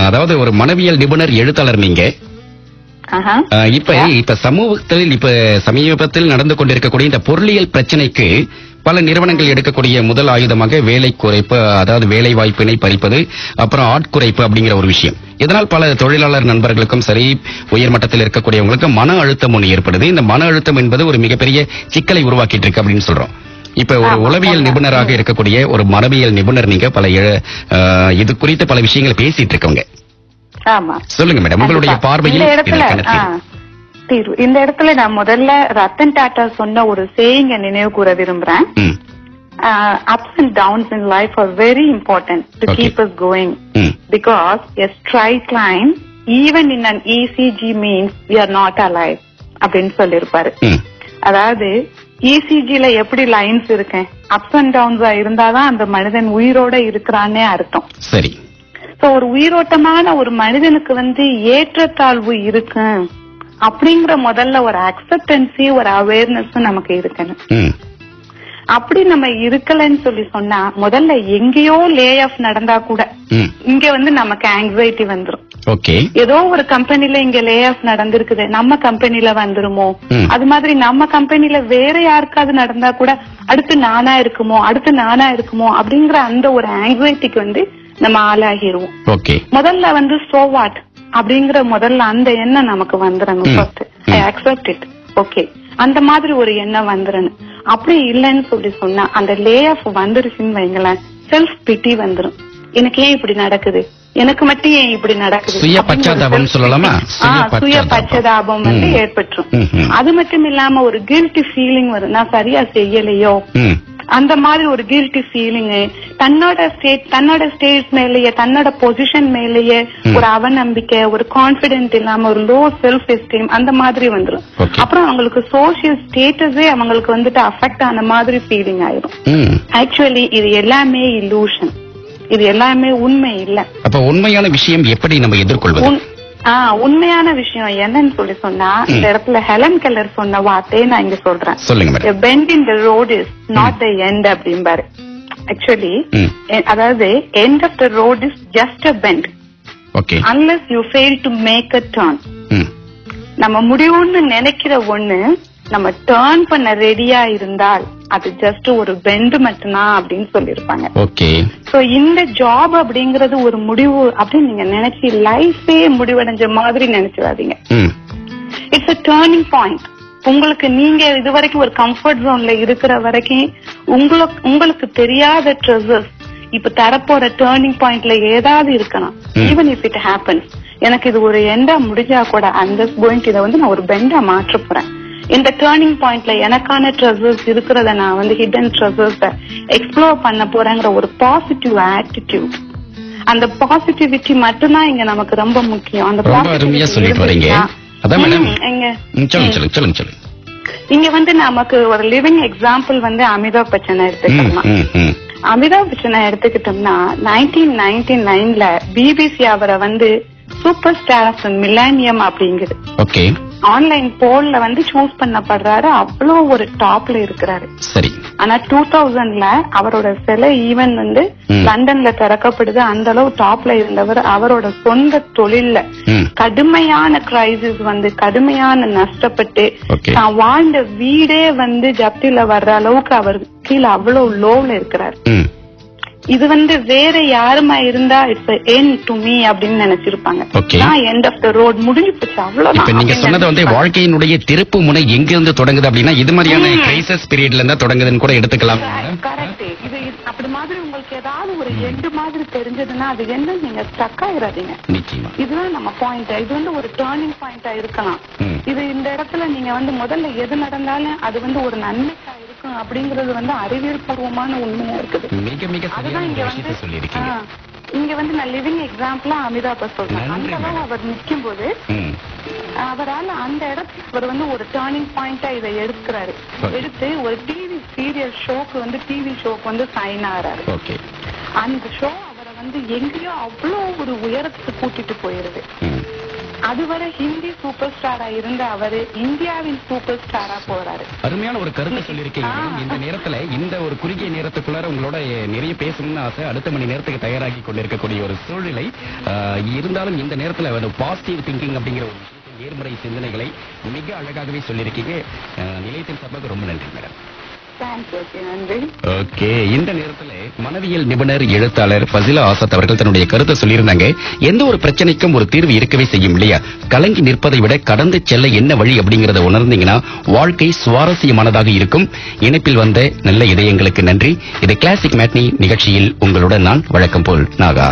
அதாவது ஒரு மனவியல் நிபுணர், எழுத்தாளர் நீங்க. இப்ப சமூகத்தில் சமீபத்தில் நடந்து கொண்டிருக்கக்கூடிய இந்த பொருளியல் பிரச்சனைக்கு பல நிறுவனங்கள் எடுக்கக்கூடிய முதல் ஆயுதமாக வேலை குறைப்பு, அதாவது வேலை வாய்ப்பினை பறிப்பது, அப்புறம் ஆட்குறைப்பு அப்படிங்கிற ஒரு விஷயம். இதனால் பல தொழிலாளர் நண்பர்களுக்கும் சரி, உயர்மட்டத்தில் இருக்கக்கூடியவங்களுக்கு மன அழுத்தம் ஒன்று ஏற்படுது. இந்த மன அழுத்தம் என்பது ஒரு மிகப்பெரிய சிக்கலை உருவாக்கிட்டு இருக்கு அப்படின்னு சொல்றோம். இப்ப ஒரு உளவியல் நிபுணராக இருக்கக்கூடிய ஒரு மனவியல் நிபுணர் நீங்க, பல இது குறித்த பல விஷயங்களை பேசிட்டு இருக்கவங்க. சொல்லுங்க மேடம், உங்களுடைய பார்வையில் இந்த இடத்துல நான் முதல்ல ரத்தன் டாடா சொன்ன ஒரு சேயிங்க நினைவு கூற விரும்புறேன். Ups and downs in life are very important to keep us going, because a straight line even in an ECG means we are not alive அப்படின்னு சொல்லிருப்பாரு. அதாவது ECGல எப்படி லைன்ஸ் இருக்கு, அப்ஸ் அண்ட் டவுன்ஸா இருந்தாதான் அந்த மனிதன் உயிரோட இருக்கிறான்னே அர்த்தம். சரி. ஒரு உயிரோட்டமான ஒரு மனிதனுக்கு ஏற்றத்தாழ்வு இருக்கு அப்படிங்கிற முதல்ல ஒரு அக்செப்டன்சி, ஒரு அவேர்னஸ் நமக்கு இருக்கணும். அப்படி நம்ம இருக்கலன்னு சொல்லி சொன்னா, முதல்ல எங்கேயோ லே ஆஃப் நடந்தா கூட இங்க நமக்கு ஆங்ஸைட்டி வந்துரும். ஏதோ ஒரு கம்பெனில இங்க லே ஆஃப் நடந்திருக்குது, நம்ம கம்பெனில வந்துருமோ, அது மாதிரி நம்ம கம்பெனில வேற யாருக்காவது நடந்தா கூட அடுத்து நானா இருக்குமோ அப்படிங்கிற அந்த ஒரு ஆங்ஸைட்டிக்கு நம்ம ஆளாகிருவோம். முதல்ல சோ வாட் அப்படிங்கிற முதல்ல அந்த எண்ணம் நமக்கு வந்துடணும். First I accept it, okay, அந்த மாதிரி ஒரு எண்ணம் வந்துடணும். அப்படி இல்லைன்னு சொல்லி சொன்னா, அந்த லே ஆஃப் வந்துருச்சுன்னு வைங்களேன், செல்ஃப் பிட்டி வந்துடும். எனக்கு ஏன் இப்படி நடக்குது, எனக்கு மட்டும் ஏன் இப்படி நடக்குது, சுய பச்சதாபம் ஏற்பட்டுரும். அது மட்டும் இல்லாம ஒரு கில்ட்டி ஃபீலிங் வரும், நான் சரியா செய்யலையோ அந்த மாதிரி ஒரு கில்ட்டி ஃபீலிங், தன்னோட ஸ்டேட் மேலேயே, தன்னோட பொசிஷன் மேலேயே ஒரு அவநம்பிக்கை, ஒரு கான்பிடென்ட் இல்லாம ஒரு லோ செல்ஃப் எஸ்டீம் அந்த மாதிரி வந்துடும். அப்புறம் அவங்களுக்கு சோசியல் ஸ்டேட்டஸே அவங்களுக்கு அஃபெக்ட் ஆன மாதிரி ஃபீலிங் ஆயிரும். ஆக்சுவலி இது எல்லாமே இல்லூஷன், இது எல்லாமே உண்மை இல்ல. அப்ப உண்மையான விஷயம் எப்படி நம்ம எதிர்கொள்வது? உண்மையான விஷயம் என்னன்னு சொல்லி சொன்னா, இந்த இடத்துல ஹெலன் கெல்லர் சொன்ன வார்த்தையை நான் இங்க சொல்றேன். A bend in the road is not the end அப்படிம்பாரு. ஆக்சுவலி அதாவது end of the road is just a bend, unless you fail to make a turn. நம்ம முடிவுன்னு நினைக்கிற ஒண்ணு நம்ம டர்ன் பண்ண ரெடியா இருந்தால் அது ஜஸ்ட் ஒரு பெண்ட் மட்டும்தான் அப்படின்னு சொல்லிருப்பாங்க. சோ இந்த ஜாப் அப்படிங்கறது ஒரு முடிவு அப்படின்னு நீங்க நினைச்சு லைஃபே முடிவடைஞ்ச மாதிரி நினைச்சிடாதீங்க. It's a turning point. உங்களுக்கு நீங்க இதுவரைக்கும் ஒரு கம்ஃபர்ட் ஜோன்ல இருக்கிற வரைக்கும் உங்களுக்கு தெரியாத ட்ரெஸஸ் இப்ப தரப்போற டேர்னிங் பாயிண்ட்ல ஏதாவது இருக்கலாம். ஈவன் இஃப் இட் ஹேப்பன்ஸ், எனக்கு இது ஒரு எண்டா முடிஞ்சா கூட அந்த பாயிண்ட் இதை நான் ஒரு பெண்டா மாற்ற போறேன். இந்த டேர்னிங் பாயிண்ட்ல எனக்கான ட்ரெஸர்ஸ் இருக்கிறத நான் ஹிடன் ட்ரெஸர்ஸ் எக்ஸ்ப்ளோர் பண்ண போறேங்கிற ஒரு பாசிட்டிவ் ஆட்டிடியூட், அந்த பாசிட்டிவிட்டி மட்டும்தான் இங்க நமக்கு ரொம்ப முக்கியம். அந்த இங்க நமக்கு ஒரு லிவிங் எக்ஸாம்பிள் அமிதாப் பச்சனை எடுத்துக்கலாம். அமிதாப் பச்சனை எடுத்துக்கிட்டோம்னா 1999ல பிபிசி அவரை சூப்பர் ஸ்டார் ஆஃப் மில்லேனியம் அப்படிங்குது ஆன்லைன் போல்ல சூஸ் பண்ணப்படுறாரு. அவ்வளவு ஒரு டாப்ல இருக்கிறாரு. சரி. ஆனா 2000ல அவரோட சில ஈவன் லண்டன்ல திறக்கப்படுது. அந்த அளவு டாப்ல இருந்தவர் அவரோட சொந்த தொழில்ல கடுமையான கிரைசிஸ் கடுமையான நஷ்டப்பட்டு தான் வாழ்ந்த வீடே ஜப்தில வர்ற அளவுக்கு அவர் கீழே அவ்வளவு லோவ்ல இருக்கிறாரு. இது வேற யாருமா இருந்தா இட்ஸ் எண்ட் டு மீ அப்படின்னு நினைச்சிருப்பாங்க. எண்ட் ஆஃப் த ரோட் முடிஞ்சு போச்சு, அவ்வளவுதான். நீங்க சொன்னது வாழ்க்கையினுடைய திருப்பு முனை எங்க இருந்து தொடங்குது அப்படின்னா இது மாதிரியான கிரைசிஸ் பீரியட்ல இருந்தா தொடங்குதுன்னு கூட எடுத்துக்கலாம். கரெக்ட். இது அப்படி மாதிரி உங்களுக்கு ஏதாவது ஒரு எண்டு மாதிரி தெரிஞ்சதுன்னா அது என்ன நீங்க ஸ்டக் ஆயிடாதீங்க. இதுதான் நம்ம பாயிண்ட். இது ஒரு டேர்னிங் பாயிண்டா இருக்கலாம். இது இந்த இடத்துல நீங்க முதல்ல எது நடந்தாலும் அது ஒரு நன்மைக்கா இருக்கும் அப்படிங்கறது அறிவியல் பூர்வமான உண்மையா இருக்குது. அதுதான் இங்க நான் லிவிங் எக்ஸாம்பிளா அமிதாப சொல்றேன். அந்த அளவு அவர் நிற்கும் போது அவரால் அந்த இடத்துல அவர் ஒரு டேர்னிங் பாயிண்டா இதை எடுக்கிறாரு. எடுத்து ஒரு டிவி சீரியல் ஷோக்கு டிவி ஷோக்கு சைன் ஆறாரு. அந்த ஷோ அவரை எங்கேயோ அவ்வளோ ஒரு உயரத்துக்கு கூட்டிட்டு போயிருது. அதுவரை ஹிந்தி சூப்பர் ஸ்டாரா இருந்த அவரு இந்தியாவின் சூப்பர் ஸ்டாரா போறாரு. அருமையான ஒரு கருத்தை சொல்லியிருக்கீங்க. இந்த நேரத்துல இந்த ஒரு குறுகிய நேரத்துக்குள்ளார உங்களோட நிறைய பேசணும்னு ஆசை, அடுத்த மணி நேரத்துக்கு தயாராகி கொண்டிருக்கக்கூடிய ஒரு சூழ்நிலை இருந்தாலும் இந்த நேரத்துல பாசிட்டிவ் திங்கிங் அப்படிங்கிற ஒரு நேர்மறை சிந்தனைகளை மிக அழகாகவே சொல்லியிருக்கீங்க. நிலையத்தின் சார்பாக ரொம்ப நன்றி மேடம். ஓகே, இந்த நேரத்துல மனவியல் நிபுணர் எழுத்தாளர் ஃபசிலா ஆசாத் அவர்கள் தன்னுடைய கருத்தை சொல்லியிருந்தாங்க. எந்த ஒரு பிரச்சனைக்கும் ஒரு தீர்வு இருக்கவே செய்யும் இல்லையா? கலங்கி நிற்பதை விட கடந்து செல்ல என்ன வழி அப்படிங்கறத உணர்ந்தீங்கன்னா வாழ்க்கை சுவாரஸ்யமானதாக இருக்கும். இணைப்பில் வந்த நல்ல இதயங்களுக்கு நன்றி. இது கிளாசிக் மேட்னி நிகழ்ச்சியில் உங்களுடன் நான் வழக்கம் போல் நாகா.